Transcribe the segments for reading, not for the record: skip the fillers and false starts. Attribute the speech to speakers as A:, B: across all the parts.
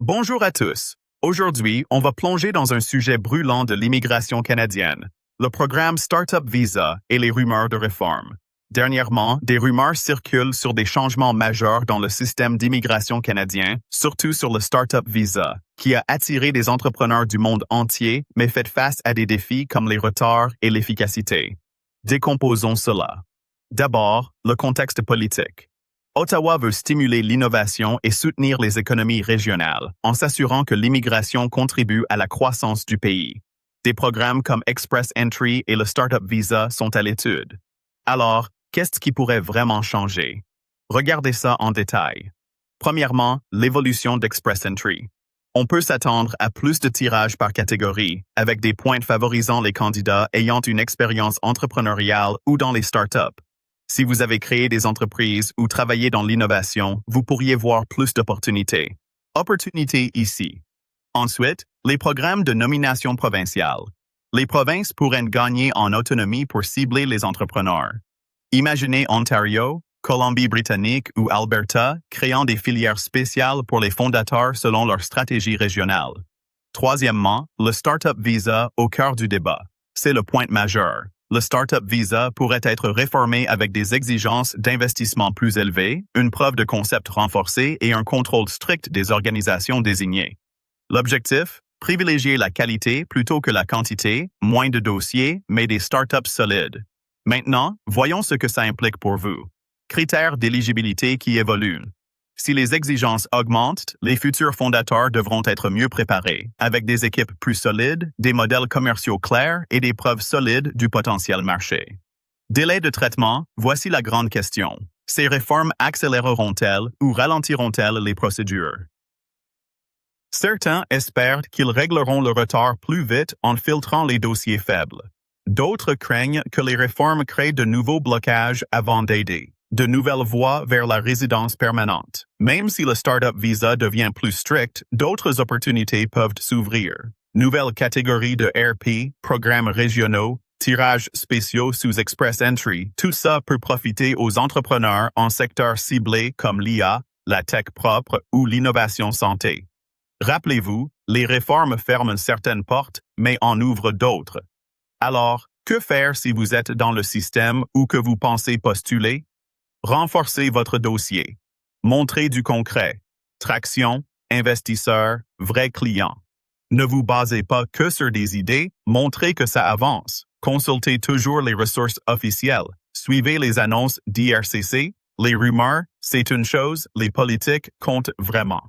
A: Bonjour à tous. Aujourd'hui, on va plonger dans un sujet brûlant de l'immigration canadienne, le programme Startup Visa et les rumeurs de réforme. Dernièrement, des rumeurs circulent sur des changements majeurs dans le système d'immigration canadien, surtout sur le Startup Visa, qui a attiré des entrepreneurs du monde entier, mais fait face à des défis comme les retards et l'efficacité. Décomposons cela. D'abord, le contexte politique. Ottawa veut stimuler l'innovation et soutenir les économies régionales en s'assurant que l'immigration contribue à la croissance du pays. Des programmes comme Express Entry et le Startup Visa sont à l'étude. Alors, qu'est-ce qui pourrait vraiment changer? Regardez ça en détail. Premièrement, l'évolution d'Express Entry. On peut s'attendre à plus de tirages par catégorie, avec des points favorisant les candidats ayant une expérience entrepreneuriale ou dans les startups. Si vous avez créé des entreprises ou travaillé dans l'innovation, vous pourriez voir plus d'opportunités. Opportunités ici. Ensuite, les programmes de nomination provinciale. Les provinces pourraient gagner en autonomie pour cibler les entrepreneurs. Imaginez Ontario, Colombie-Britannique ou Alberta créant des filières spéciales pour les fondateurs selon leur stratégie régionale. Troisièmement, le Startup Visa au cœur du débat. C'est le point majeur. Le Startup Visa pourrait être réformé avec des exigences d'investissement plus élevées, une preuve de concept renforcée et un contrôle strict des organisations désignées. L'objectif? Privilégier la qualité plutôt que la quantité, moins de dossiers, mais des startups solides. Maintenant, voyons ce que ça implique pour vous. Critères d'éligibilité qui évoluent. Si les exigences augmentent, les futurs fondateurs devront être mieux préparés, avec des équipes plus solides, des modèles commerciaux clairs et des preuves solides du potentiel marché. Délai de traitement, voici la grande question. Ces réformes accéléreront-elles ou ralentiront-elles les procédures? Certains espèrent qu'ils régleront le retard plus vite en filtrant les dossiers faibles. D'autres craignent que les réformes créent de nouveaux blocages avant d'aider. De nouvelles voies vers la résidence permanente. Même si le Startup Visa devient plus strict, d'autres opportunités peuvent s'ouvrir. Nouvelles catégories de RP, programmes régionaux, tirages spéciaux sous Express Entry, tout ça peut profiter aux entrepreneurs en secteurs ciblés comme l'IA, la tech propre ou l'innovation santé. Rappelez-vous, les réformes ferment certaines portes, mais en ouvrent d'autres. Alors, que faire si vous êtes dans le système ou que vous pensez postuler? Renforcez votre dossier. Montrez du concret. Traction, investisseurs, vrais clients. Ne vous basez pas que sur des idées, montrez que ça avance. Consultez toujours les ressources officielles. Suivez les annonces d'IRCC. Les rumeurs, c'est une chose, les politiques comptent vraiment.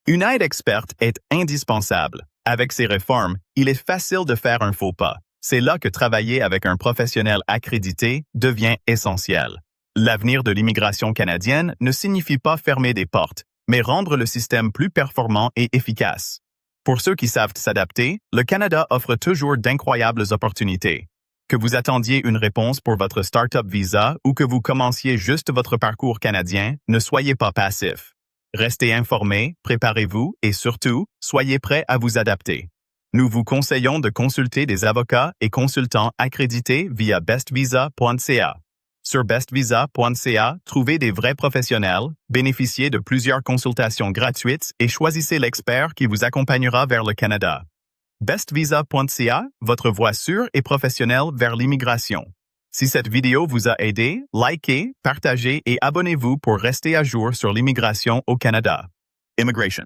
A: Une aide experte est indispensable. Avec ces réformes, il est facile de faire un faux pas. C'est là que travailler avec un professionnel accrédité devient essentiel. L'avenir de l'immigration canadienne ne signifie pas fermer des portes, mais rendre le système plus performant et efficace. Pour ceux qui savent s'adapter, le Canada offre toujours d'incroyables opportunités. Que vous attendiez une réponse pour votre Startup Visa ou que vous commenciez juste votre parcours canadien, ne soyez pas passif. Restez informés, préparez-vous et surtout, soyez prêts à vous adapter. Nous vous conseillons de consulter des avocats et consultants accrédités via bestvisa.ca. Sur bestvisa.ca, trouvez des vrais professionnels, bénéficiez de plusieurs consultations gratuites et choisissez l'expert qui vous accompagnera vers le Canada. bestvisa.ca, votre voie sûre et professionnelle vers l'immigration. Si cette vidéo vous a aidé, likez, partagez et abonnez-vous pour rester à jour sur l'immigration au Canada. Immigration.